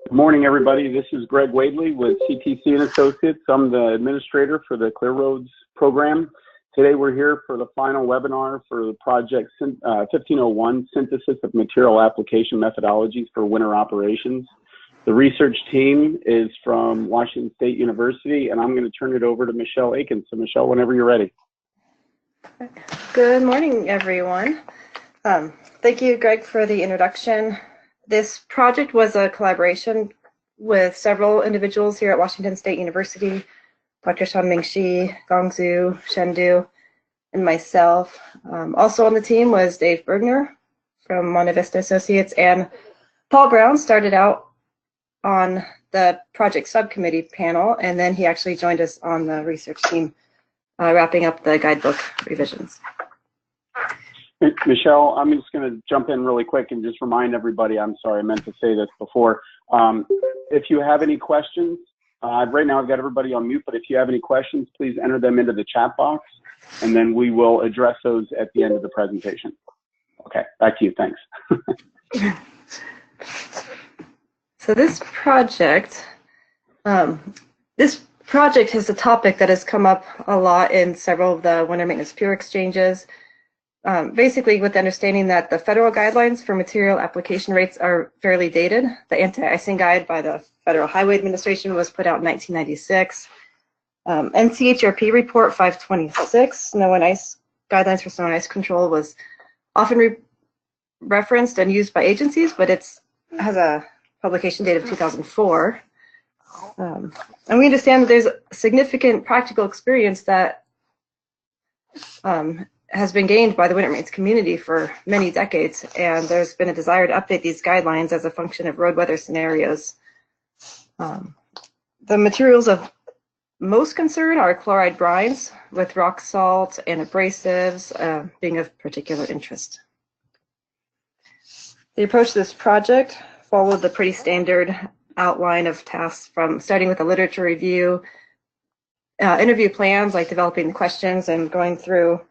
Good morning, everybody. This is Greg Wadley with CTC and Associates. I'm the administrator for the Clear Roads program. Today we're here for the final webinar for the project 1501, Synthesis of Material Application Methodologies for Winter Operations. The research team is from Washington State University, and I'm going to turn it over to Michelle Aiken. So Michelle, whenever you're ready. Good morning, everyone. Thank you, Greg, for the introduction. This project was a collaboration with several individuals here at Washington State University, Dr. Shanming Shi, Gongzu, Shendu, and myself. Also on the team was Dave Bergner from Monte Vista Associates, and Paul Brown started out on the project subcommittee panel, and then he actually joined us on the research team, wrapping up the guidebook revisions. Michelle, I'm just going to jump in really quick and just remind everybody, I'm sorry, I meant to say this before. If you have any questions, right now I've got everybody on mute, but if you have any questions, please enter them into the chat box, and then we will address those at the end of the presentation. Okay, back to you, thanks. So this project is a topic that has come up a lot in several of the winter maintenance peer exchanges. Basically with the understanding that the federal guidelines for material application rates are fairly dated. The anti-icing guide by the Federal Highway Administration was put out in 1996. NCHRP report 526, snow and ice guidelines for snow and ice control, was often referenced and used by agencies, but it has a publication date of 2004. And we understand that there's significant practical experience that has been gained by the winter maintenance community for many decades, and there's been a desire to update these guidelines as a function of road weather scenarios. The materials of most concern are chloride brines, with rock salt and abrasives being of particular interest. The approach to this project followed the pretty standard outline of tasks, from starting with a literature review, interview plans like developing the questions and going through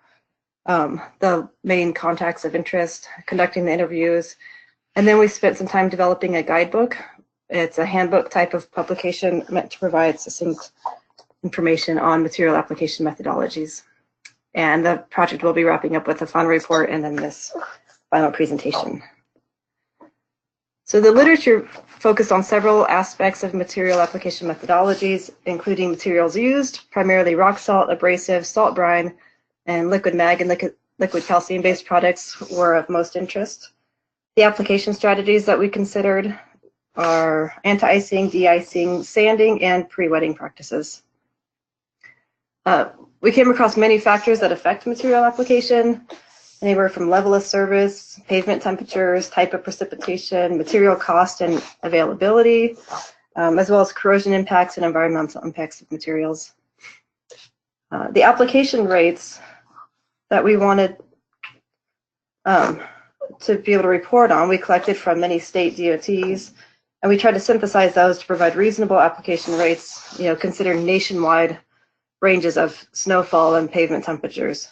the main contacts of interest, conducting the interviews, and then we spent some time developing a guidebook. It's a handbook type of publication meant to provide succinct information on material application methodologies. And the project will be wrapping up with a final report and then this final presentation. So the literature focused on several aspects of material application methodologies, including materials used, primarily rock salt, abrasive, salt brine, and liquid mag and liquid calcium-based products were of most interest. The application strategies that we considered are anti-icing, de-icing, sanding, and pre-wetting practices. We came across many factors that affect material application, anywhere from level of service, pavement temperatures, type of precipitation, material cost and availability, as well as corrosion impacts and environmental impacts of materials. The application rates that we wanted to be able to report on, we collected from many state DOTs, and we tried to synthesize those to provide reasonable application rates, considering nationwide ranges of snowfall and pavement temperatures.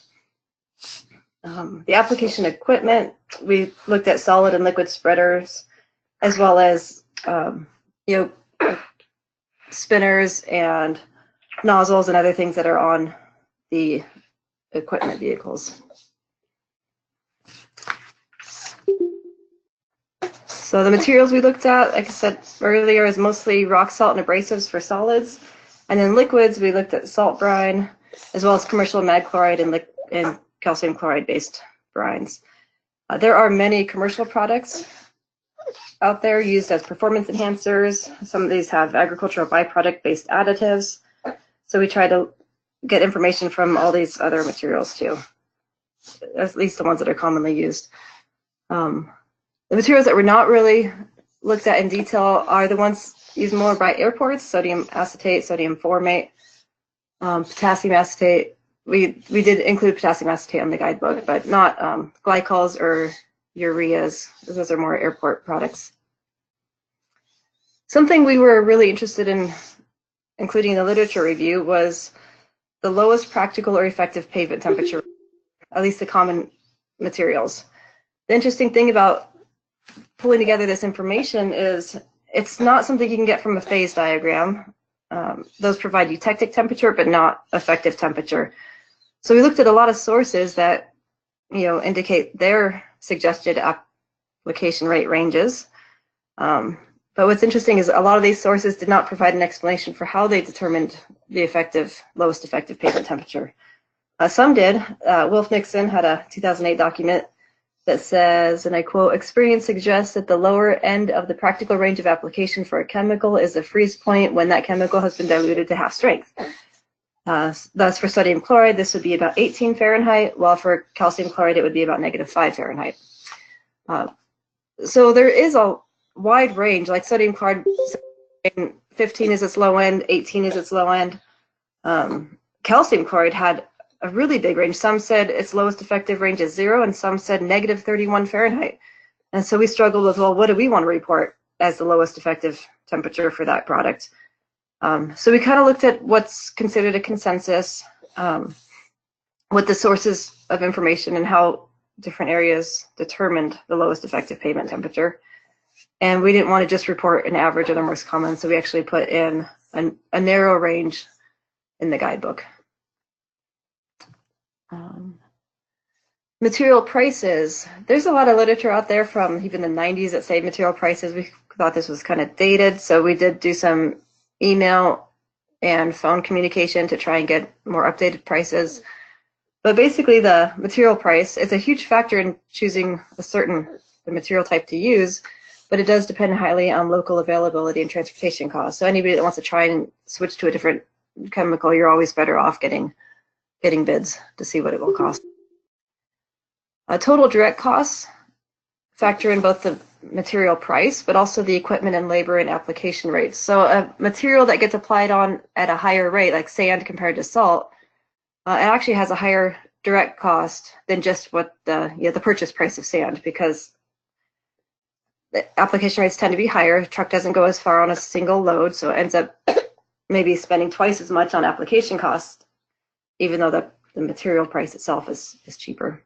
The application equipment, we looked at solid and liquid spreaders, as well as spinners and nozzles and other things that are on the equipment vehicles. So the materials we looked at, like I said earlier, is mostly rock salt and abrasives for solids. And then liquids, we looked at salt brine, as well as commercial mag chloride and calcium chloride based brines. There are many commercial products out there used as performance enhancers. Some of these have agricultural byproduct based additives. So we try to get information from all these other materials too, at least the ones that are commonly used. The materials that were not really looked at in detail are the ones used more by airports: sodium acetate, sodium formate, potassium acetate. We did include potassium acetate on the guidebook, but not glycols or ureas. Those are more airport products. Something we were really interested in including in the literature review was the lowest practical or effective pavement temperature, at least the common materials. The interesting thing about pulling together this information is it's not something you can get from a phase diagram. Those provide eutectic temperature, but not effective temperature. So we looked at a lot of sources that, indicate their suggested application rate ranges. But what's interesting is a lot of these sources did not provide an explanation for how they determined the lowest effective pavement temperature. Some did. Wolf Nixon had a 2008 document that says, and I quote, "Experience suggests that the lower end of the practical range of application for a chemical is the freeze point when that chemical has been diluted to half strength. Thus, for sodium chloride, this would be about 18 Fahrenheit, while for calcium chloride, it would be about -5 Fahrenheit. So there is a wide range, like sodium chloride, 15 is its low end, 18 is its low end. Calcium chloride had a really big range. Some said its lowest effective range is 0, and some said -31 Fahrenheit. And so we struggled with, well, what do we want to report as the lowest effective temperature for that product? So we kind of looked at what's considered a consensus, what the sources of information and how different areas determined the lowest effective pavement temperature. And we didn't want to just report an average or the most common, so we actually put in a narrow range in the guidebook. Material prices. There's a lot of literature out there from even the 90s that say material prices. We thought this was kind of dated, so we did do some email and phone communication to try and get more updated prices. But basically the material price is a huge factor in choosing the material type to use, but it does depend highly on local availability and transportation costs. So anybody that wants to try and switch to a different chemical, you're always better off getting bids to see what it will cost. Total direct costs factor in both the material price, but also the equipment and labor and application rates. So a material that gets applied on at a higher rate, like sand compared to salt, it actually has a higher direct cost than just what the purchase price of sand, because the application rates tend to be higher. A truck doesn't go as far on a single load, so it ends up maybe spending twice as much on application costs, even though the material price itself is cheaper.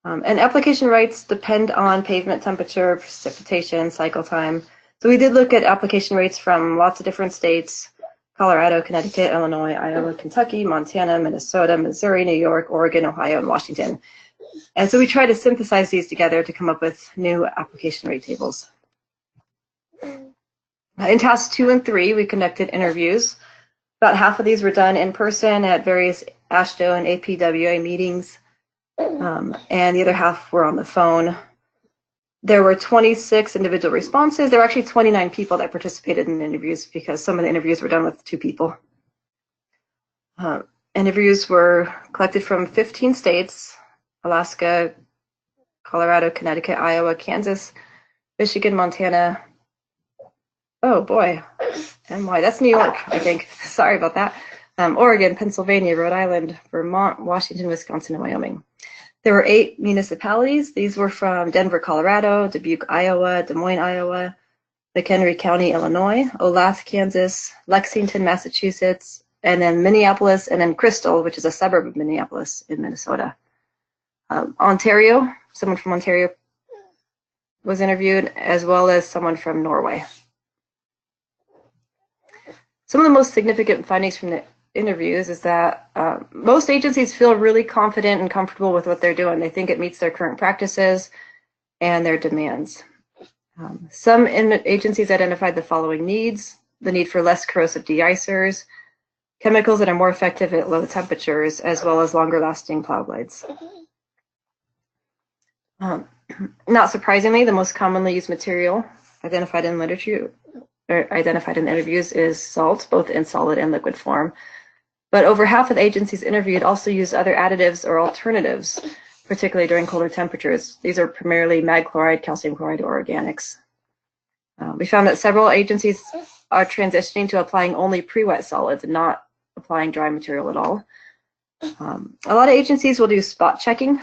And application rates depend on pavement temperature, precipitation, cycle time. So we did look at application rates from lots of different states: Colorado, Connecticut, Illinois, Iowa, Kentucky, Montana, Minnesota, Missouri, New York, Oregon, Ohio, and Washington. And so we tried to synthesize these together to come up with new application rate tables. In tasks 2 and 3, we conducted interviews. About half of these were done in person at various AASHTO and APWA meetings, and the other half were on the phone. There were 26 individual responses. There were actually 29 people that participated in the interviews, because some of the interviews were done with 2 people. Interviews were collected from 15 states: Alaska, Colorado, Connecticut, Iowa, Kansas, Michigan, Montana. Oh boy, NY, that's New York, I think. Sorry about that. Oregon, Pennsylvania, Rhode Island, Vermont, Washington, Wisconsin, and Wyoming. There were 8 municipalities. These were from Denver, Colorado, Dubuque, Iowa, Des Moines, Iowa, McHenry County, Illinois, Olathe, Kansas, Lexington, Massachusetts, and then Minneapolis, and then Crystal, which is a suburb of Minneapolis in Minnesota. Ontario, someone from Ontario was interviewed, as well as someone from Norway. Some of the most significant findings from the interviews is that most agencies feel really confident and comfortable with what they're doing. They think it meets their current practices and their demands. Some agencies identified the following needs: the need for less corrosive de-icers, chemicals that are more effective at low temperatures, as well as longer lasting plow blades. Not surprisingly, the most commonly used material identified in literature or identified in the interviews is salt, both in solid and liquid form. But over half of the agencies interviewed also used other additives or alternatives, particularly during colder temperatures. These are primarily mag chloride, calcium chloride, or organics. We found that several agencies are transitioning to applying only pre-wet solids and not applying dry material at all. A lot of agencies will do spot checking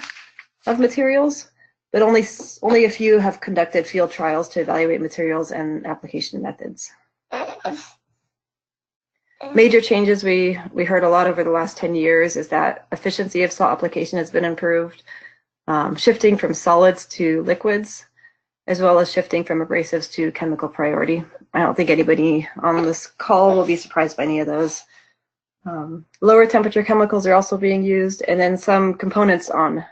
of materials, but only a few have conducted field trials to evaluate materials and application methods. Major changes we heard a lot over the last 10 years is that efficiency of salt application has been improved, shifting from solids to liquids, as well as shifting from abrasives to chemical priority. I don't think anybody on this call will be surprised by any of those. Lower temperature chemicals are also being used, and then some components on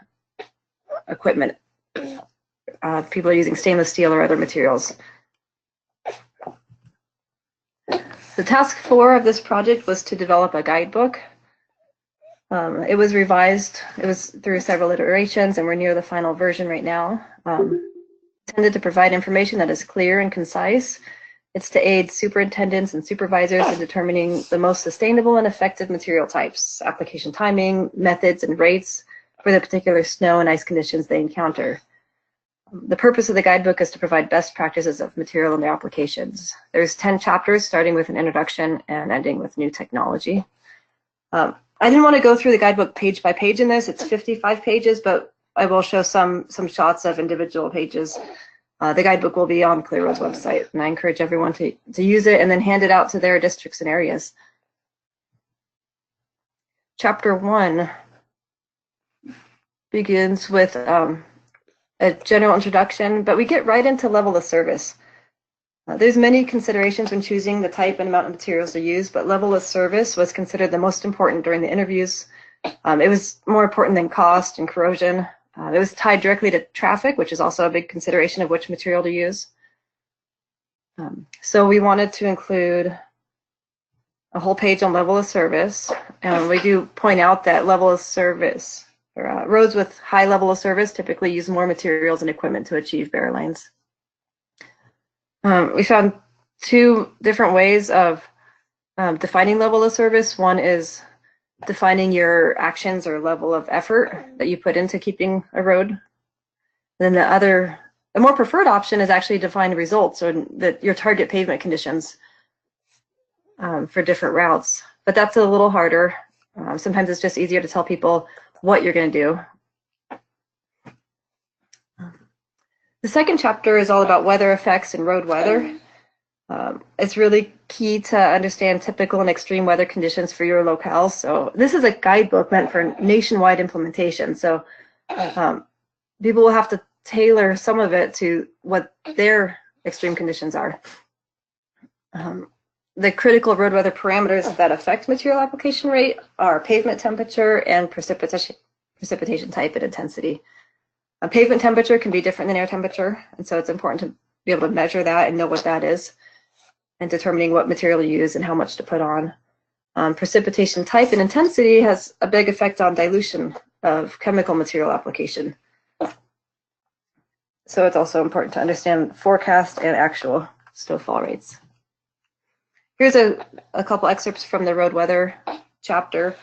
equipment. People are using stainless steel or other materials. The task 4 of this project was to develop a guidebook. It was revised. It was through several iterations, and we're near the final version right now. Intended to provide information that is clear and concise. It's to aid superintendents and supervisors in determining the most sustainable and effective material types, application timing, methods, and rates for the particular snow and ice conditions they encounter. The purpose of the guidebook is to provide best practices of material and their applications. There's 10 chapters, starting with an introduction and ending with new technology. I didn't want to go through the guidebook page by page in this. It's 55 pages, but I will show some shots of individual pages. The guidebook will be on ClearRoad's website, and I encourage everyone to use it and then hand it out to their districts and areas. Chapter 1 begins with a general introduction, but we get right into level of service. There's many considerations when choosing the type and amount of materials to use, but level of service was considered the most important during the interviews. It was more important than cost and corrosion. It was tied directly to traffic, which is also a big consideration of which material to use. So we wanted to include a whole page on level of service, and we do point out that level of service, or roads with high level of service typically use more materials and equipment to achieve bare lanes. We found 2 different ways of defining level of service. One is defining your actions or level of effort that you put into keeping a road. Then the more preferred option is actually define results, or your target pavement conditions for different routes. But that's a little harder. Sometimes it's just easier to tell people what you're going to do. The second chapter is all about weather effects and road weather. It's really key to understand typical and extreme weather conditions for your locale. So this is a guidebook meant for nationwide implementation. So people will have to tailor some of it to what their extreme conditions are. The critical road weather parameters that affect material application rate are pavement temperature and precipitation type and intensity. Pavement temperature can be different than air temperature, and so it's important to be able to measure that and know what that is, and determining what material to use and how much to put on. Precipitation type and intensity has a big effect on dilution of chemical material application. So it's also important to understand forecast and actual snowfall rates. Here's a couple excerpts from the road weather chapter.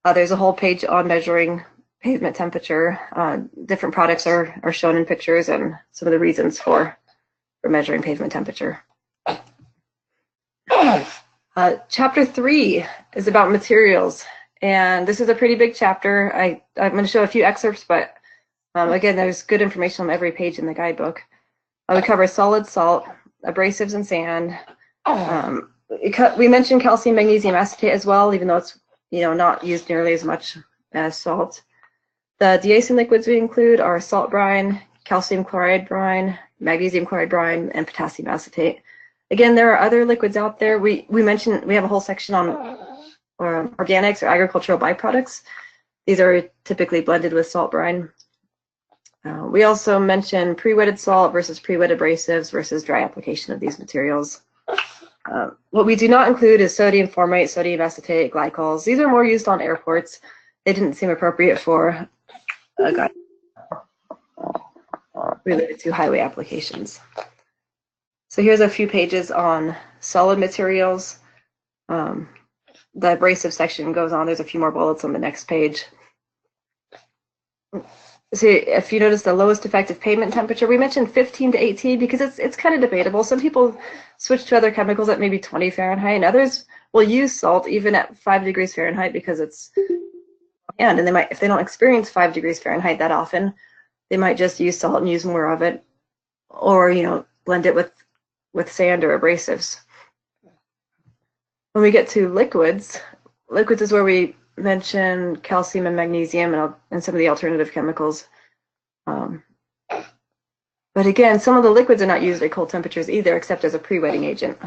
There's a whole page on measuring pavement temperature. Different products are shown in pictures and some of the reasons for measuring pavement temperature. Chapter 3 is about materials, and this is a pretty big chapter. I'm going to show a few excerpts, but again, there's good information on every page in the guidebook. We cover solid salt, abrasives, and sand. We mentioned calcium magnesium acetate as well, even though it's not used nearly as much as salt. The deicing liquids we include are salt brine, calcium chloride brine, magnesium chloride brine, and potassium acetate. Again, there are other liquids out there. We mentioned we have a whole section on organics or agricultural byproducts. These are typically blended with salt brine. We also mentioned pre-wetted salt versus pre-wet abrasives versus dry application of these materials. What we do not include is sodium formate, sodium acetate, glycols. These are more used on airports. They didn't seem appropriate for a guide related to highway applications. So here's a few pages on solid materials. The abrasive section goes on. There's a few more bullets on the next page. So if you notice the lowest effective pavement temperature, we mentioned 15 to 18 because it's kind of debatable. Some people switch to other chemicals at maybe 20 Fahrenheit, and others will use salt even at 5 degrees Fahrenheit because it's, and they might, if they don't experience 5 degrees Fahrenheit that often, they might just use salt and use more of it, or blend it with sand or abrasives. When we get to liquids is where we mention calcium and magnesium and some of the alternative chemicals. But But again, some of the liquids are not used at cold temperatures either, except as a pre-wetting agent.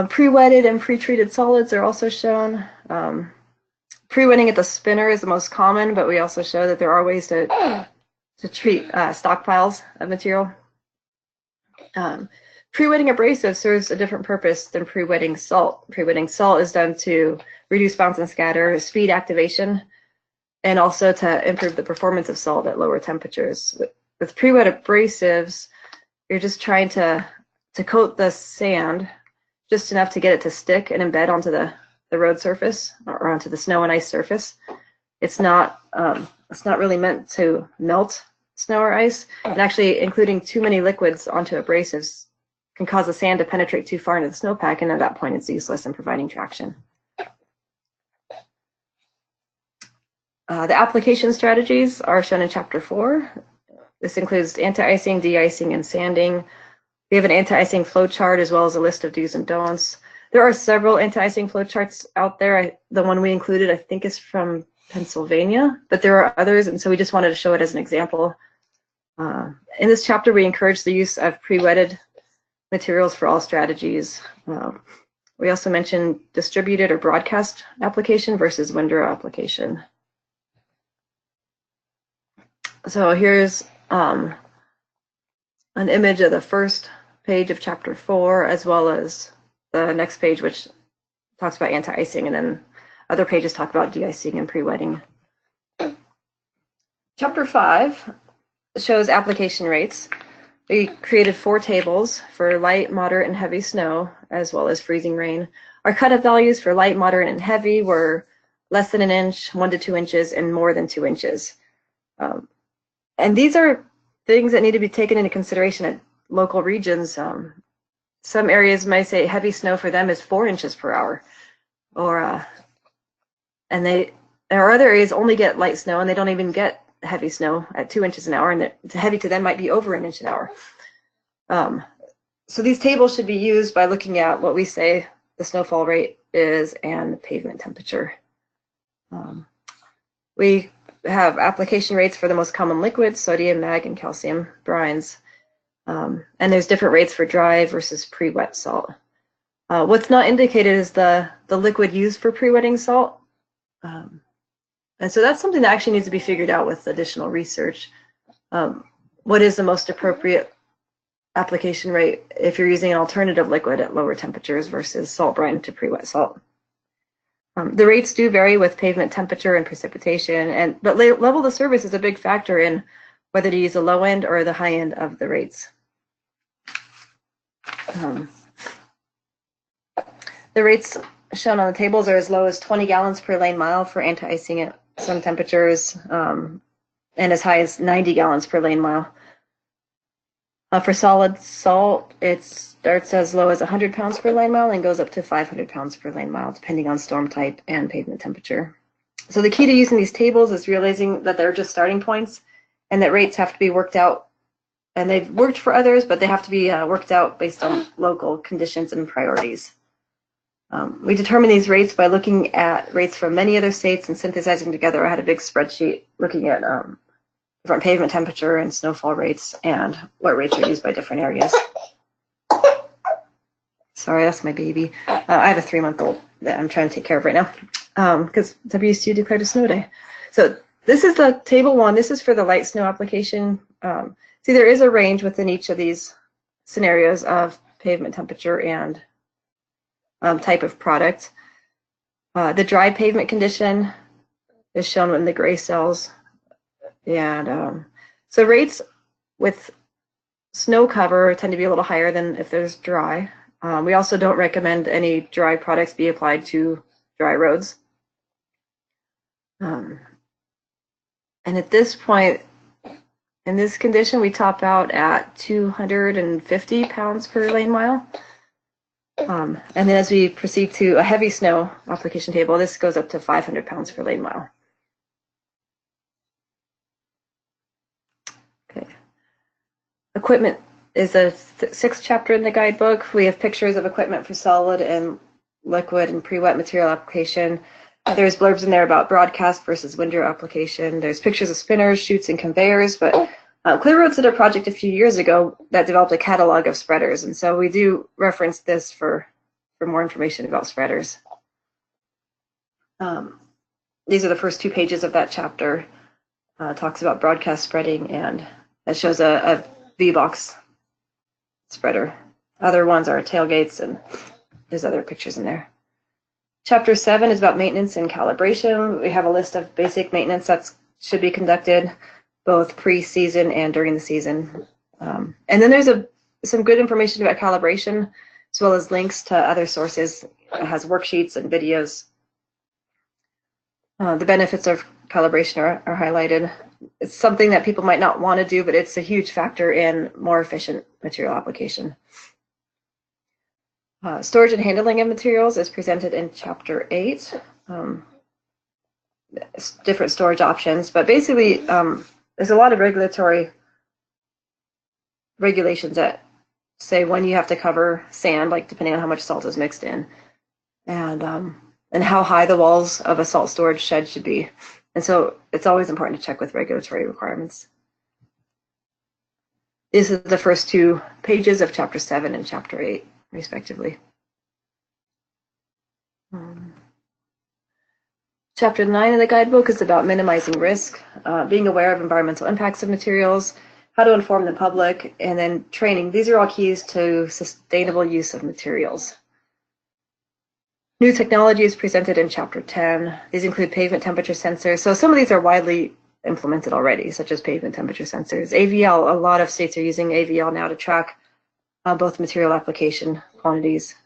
Pre-wetted and pre-treated solids are also shown. Pre-wetting at the spinner is the most common, but we also show that there are ways to treat stockpiles of material. Pre-wetting abrasive serves a different purpose than pre-wetting salt. Pre-wetting salt is done to reduce bounce and scatter, speed activation, and also to improve the performance of salt at lower temperatures. With pre-wet abrasives, you're just trying to coat the sand just enough to get it to stick and embed onto the road surface or onto the snow and ice surface. It's not really meant to melt snow or ice, and actually including too many liquids onto abrasives can cause the sand to penetrate too far into the snowpack, and at that point it's useless in providing traction. The application strategies are shown in Chapter 4. This includes anti-icing, de-icing, and sanding. We have an anti-icing flow chart as well as a list of do's and don'ts. There are several anti-icing flow charts out there. The one we included, I think, is from Pennsylvania, but there are others, and so we just wanted to show it as an example. In this chapter, we encourage the use of pre-wetted materials for all strategies. We also mentioned distributed or broadcast application versus windrow application. So here's an image of the first page of Chapter 4, as well as the next page, which talks about anti-icing, and then other pages talk about de-icing and pre-wetting. Chapter 5 shows application rates. We created 4 tables for light, moderate, and heavy snow, as well as freezing rain. Our cutoff values for light, moderate, and heavy were less than an inch, 1 to 2 inches, and more than 2 inches. And these are things that need to be taken into consideration at local regions. Some areas might say heavy snow for them is 4 inches per hour, or other areas only get light snow and they don't even get heavy snow at 2 inches an hour, and heavy to them might be over an inch an hour. So these tables should be used by looking at what we say the snowfall rate is and pavement temperature. We have application rates for the most common liquids, sodium, mag, and calcium brines. And there's different rates for dry versus pre-wet salt. What's not indicated is the liquid used for pre-wetting salt. And so that's something that actually needs to be figured out with additional research. What is the most appropriate application rate if you're using an alternative liquid at lower temperatures versus salt brine to pre-wet salt? The rates do vary with pavement temperature and precipitation, but level of service is a big factor in whether to use the low end or the high end of the rates. The rates shown on the tables are as low as 20 gallons per lane mile for anti-icing at some temperatures, and as high as 90 gallons per lane mile. For solid salt, it starts as low as 100 pounds per lane mile and goes up to 500 pounds per lane mile, depending on storm type and pavement temperature. So the key to using these tables is realizing that they're just starting points and that rates have to be worked out. And they've worked for others, but they have to be worked out based on local conditions and priorities. We determine these rates by looking at rates from many other states and synthesizing together. I had a big spreadsheet looking at different pavement temperature and snowfall rates and what rates are used by different areas. Sorry, that's my baby. I have a 3-month-old that I'm trying to take care of right now because WSU declared a snow day. So this is the table 1. This is for the light snow application. See, there is a range within each of these scenarios of pavement temperature and type of product. The dry pavement condition is shown in the gray cells. And so rates with snow cover tend to be a little higher than if there's dry. We also don't recommend any dry products be applied to dry roads. And at this point, in this condition, we top out at 250 pounds per lane mile. And then as we proceed to a heavy snow application table, this goes up to 500 pounds per lane mile. Okay. Equipment is a 6th chapter in the guidebook. We have pictures of equipment for solid and liquid and pre-wet material application. There's blurbs in there about broadcast versus window application. There's pictures of spinners, chutes, and conveyors, but ClearRoads did a project a few years ago that developed a catalog of spreaders, and so we do reference this for more information about spreaders. These are the first 2 pages of that chapter. Talks about broadcast spreading, and it shows a V-box spreader. Other ones are tailgates, and there's other pictures in there. Chapter 7 is about maintenance and calibration. We have a list of basic maintenance that should be conducted both pre-season and during the season. And then there's some good information about calibration, as well as links to other sources. It has worksheets and videos. The benefits of calibration are highlighted. It's something that people might not want to do, but it's a huge factor in more efficient material application. Storage and handling of materials is presented in Chapter 8. Different storage options, but basically there's a lot of regulations that say when you have to cover sand, like depending on how much salt is mixed in, and how high the walls of a salt storage shed should be. And so it's always important to check with regulatory requirements. These are the first 2 pages of Chapter 7 and Chapter 8, respectively. Chapter 9 of the guidebook is about minimizing risk, being aware of environmental impacts of materials, how to inform the public, and then training. These are all keys to sustainable use of materials. New technology is presented in Chapter 10. These include pavement temperature sensors. So some of these are widely implemented already, such as pavement temperature sensors. AVL, a lot of states are using AVL now to track both material application quantities.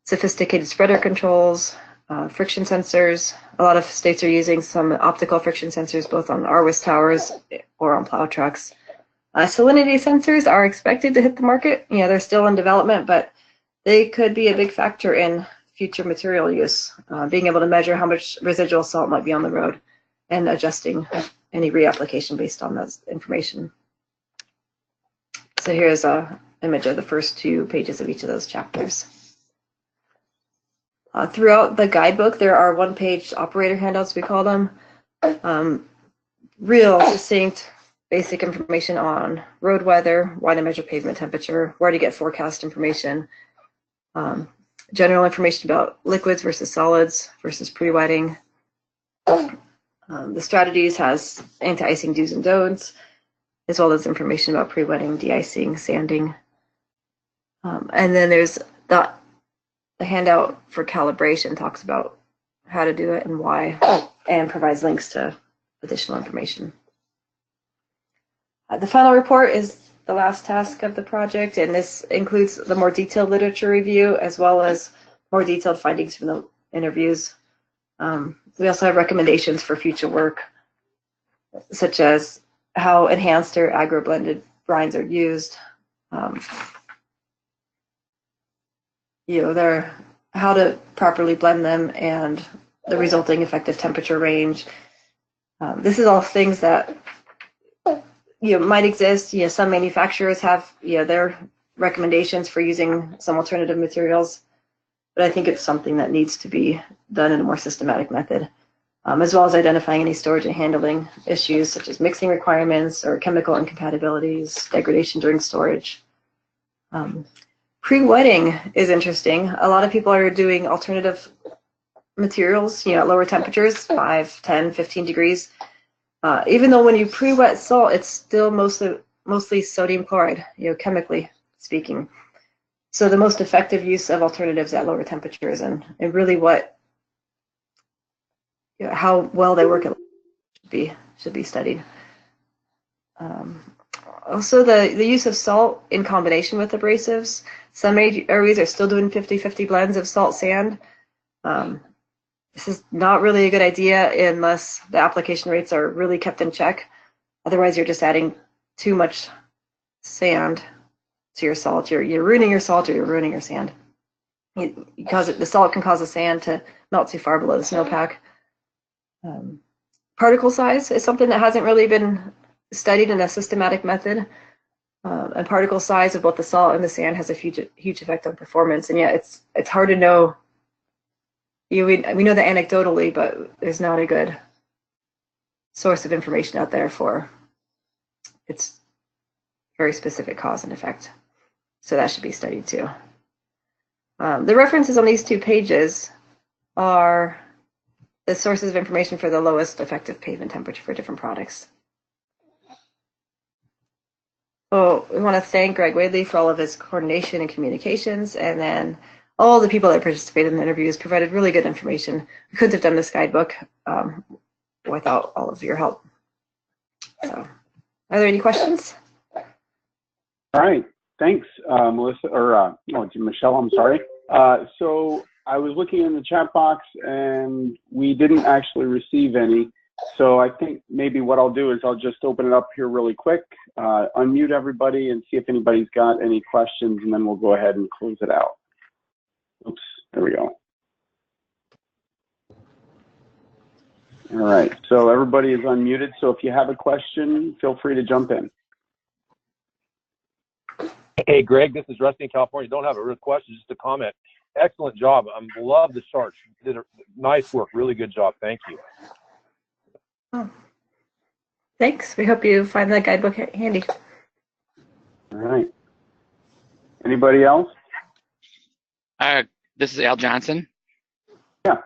Sophisticated spreader controls, friction sensors. A lot of states are using some optical friction sensors, both on RWIS towers or on plow trucks. Salinity sensors are expected to hit the market. They're still in development, but they could be a big factor in future material use, being able to measure how much residual salt might be on the road and adjusting any reapplication based on that information. So here's an image of the first 2 pages of each of those chapters. Throughout the guidebook, there are 1-page operator handouts, we call them. Real succinct, basic information on road weather, why to measure pavement temperature, where to get forecast information, general information about liquids versus solids versus pre-wetting. The strategies has anti-icing do's and don'ts, as well as information about pre-wetting, de-icing, sanding. And then there's the handout for calibration, talks about how to do it and why, and provides links to additional information. The final report is the last task of the project, and this includes the more detailed literature review as well as more detailed findings from the interviews. We also have recommendations for future work, such as how enhanced or agro-blended brines are used. How to properly blend them and the resulting effective temperature range. This is all things that might exist. Some manufacturers have their recommendations for using some alternative materials, but I think it's something that needs to be done in a more systematic method, as well as identifying any storage and handling issues such as mixing requirements or chemical incompatibilities, degradation during storage. Pre-wetting is interesting. A lot of people are doing alternative materials, at lower temperatures, 5, 10, 15 degrees. Even though when you pre-wet salt, it's still mostly sodium chloride, chemically speaking. So the most effective use of alternatives at lower temperatures and really how well they work should be studied. Also, the use of salt in combination with abrasives. Some areas are still doing 50-50 blends of salt sand. This is not really a good idea unless the application rates are really kept in check. Otherwise, you're just adding too much sand to your salt. You're ruining your salt or you're ruining your sand. The salt can cause the sand to melt too far below the snowpack. Particle size is something that hasn't really been studied in a systematic method. And particle size of both the salt and the sand has a huge effect on performance. And yet it's hard to know we know that anecdotally, but there's not a good source of information out there for its very specific cause and effect. So that should be studied too. The references on these 2 pages are the sources of information for the lowest effective pavement temperature for different products. So we want to thank Greg Wadley for all of his coordination and communications, and then all the people that participated in the interviews provided really good information. We couldn't have done this guidebook without all of your help. So, are there any questions? All right, thanks, Melissa, or Michelle, I'm sorry. So I was looking in the chat box and we didn't actually receive any. So I think maybe what I'll do is I'll just open it up here really quick, unmute everybody and see if anybody's got any questions, and then we'll go ahead and close it out. Oops, there we go. All right, so everybody is unmuted. So if you have a question, feel free to jump in. Hey, Greg, this is Rusty in California. Don't have a real question, just a comment. Excellent job. I love the charts. You did a nice work. Really good job. Thank you. Oh, thanks. We hope you find that guidebook handy. All right. Anybody else? This is Al Johnson. Yeah.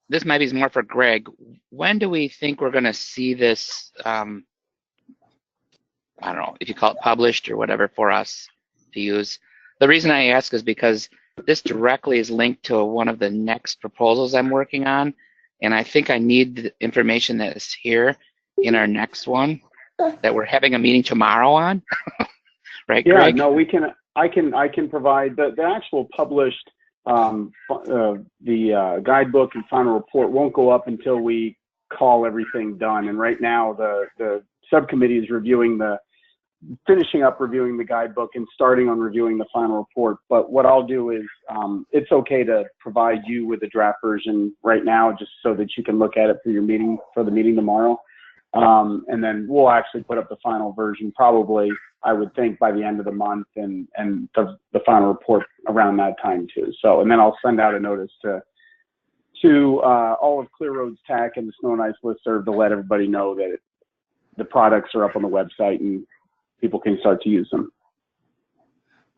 This might be more for Greg. When do we think we're going to see this? I don't know if you call it published or whatever for us to use. The reason I ask is because this directly is linked to one of the next proposals I'm working on, and I think I need the information that is here in our next one that we're having a meeting tomorrow on. Right, yeah, Greg? no, we can. I can provide the actual published the guidebook and final report won't go up until we call everything done. And right now the subcommittee is finishing up reviewing the guidebook and starting on reviewing the final report. But what I'll do is it's okay to provide you with a draft version right now, just so that you can look at it for your meeting, for the meeting tomorrow. And then we'll actually put up the final version probably, I would think, by the end of the month, and the final report around that time too. So, and then I'll send out a notice to all of Clear Roads TAC and the Snow and Ice Listserv to let everybody know that the products are up on the website and people can start to use them.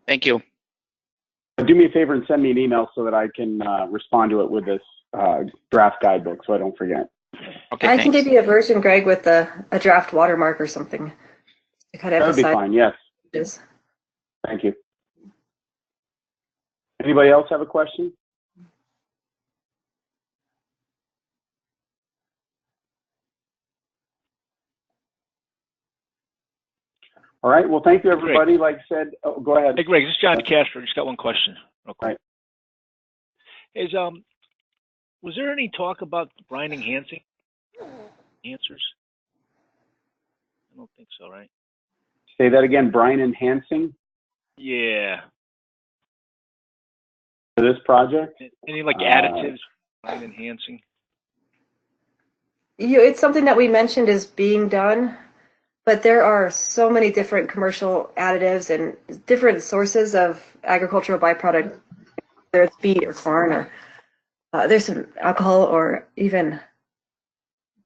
Thank you. Do me a favor and send me an email so that I can respond to it with this draft guidebook so I don't forget. Okay, I thanks. can give you a version, Greg, with a draft watermark or something to kind of That would be emphasize. fine, yes. This. Thank you. Anybody else have a question? All right, well, thank you, everybody. Like I said, oh, go ahead. Hey, Greg, this is John Castro. Just got one question. Real quick. Right. Was there any talk about brine enhancing answers? I don't think so, right? Say that again, brine enhancing Yeah. for this project? Any like additives, brine enhancing? It's something that we mentioned is being done, but there are so many different commercial additives and different sources of agricultural byproduct, whether it's beet or corn, or there's some alcohol or even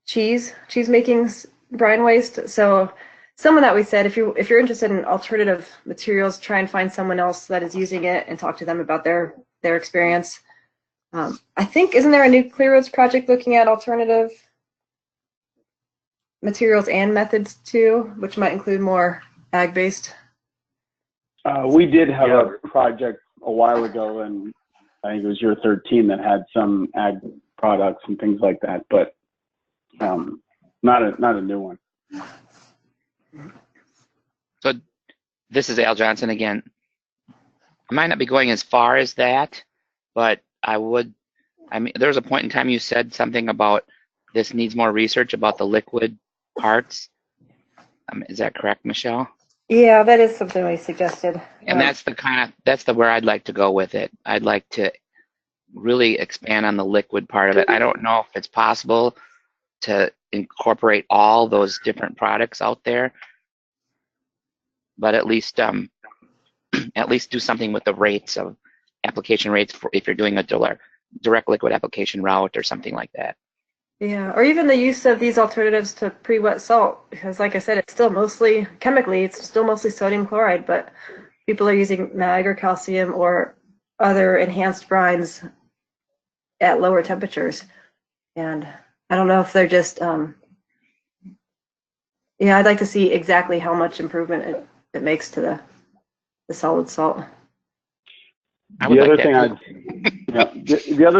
cheese making brine waste. So some of that we said, if you're interested in alternative materials, try and find someone else that is using it and talk to them about their experience. I think, isn't there a new Clear Roads project looking at alternative materials and methods too, which might include more ag-based? We did have a project a while ago, and I think it was year 13, that had some ag products and things like that, but not a new one. So this is Al Johnson again. I might not be going as far as that, but I mean, there was a point in time you said something about this needs more research about the liquid parts. Is that correct, Michelle? Yeah, that is something we suggested. And that's where I'd like to go with it. I'd like to really expand on the liquid part of it. I don't know if it's possible to incorporate all those different products out there, but at least do something with the rates of application rates for if you're doing a direct liquid application route or something like that. Yeah, or even the use of these alternatives to pre-wet salt, because like I said, it's still mostly, chemically, it's still mostly sodium chloride, but people are using mag or calcium or other enhanced brines at lower temperatures. And I don't know if they're just, yeah, I'd like to see exactly how much improvement it makes to the solid salt. The other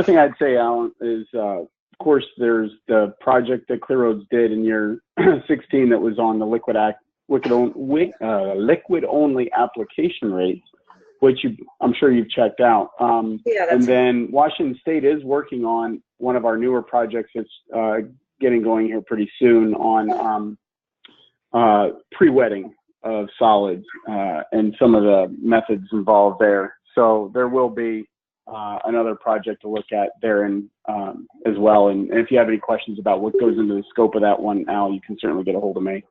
thing I'd say, Alan, is of course there's the project that Clear Roads did in year 16 that was on the liquid only application rates, which I'm sure you've checked out. And then Washington State is working on one of our newer projects that's getting going here pretty soon on pre-wetting of solids and some of the methods involved there. So there will be another project to look at there as well. And if you have any questions about what goes into the scope of that one, Al, you can certainly get a hold of me.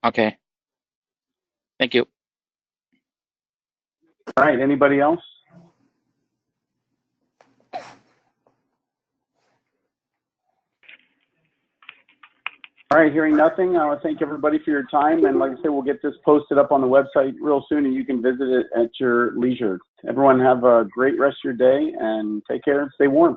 Okay. Thank you. All right. Anybody else? All right, hearing nothing, I want to thank everybody for your time. And like I said, we'll get this posted up on the website real soon and you can visit it at your leisure. Everyone have a great rest of your day and take care and stay warm.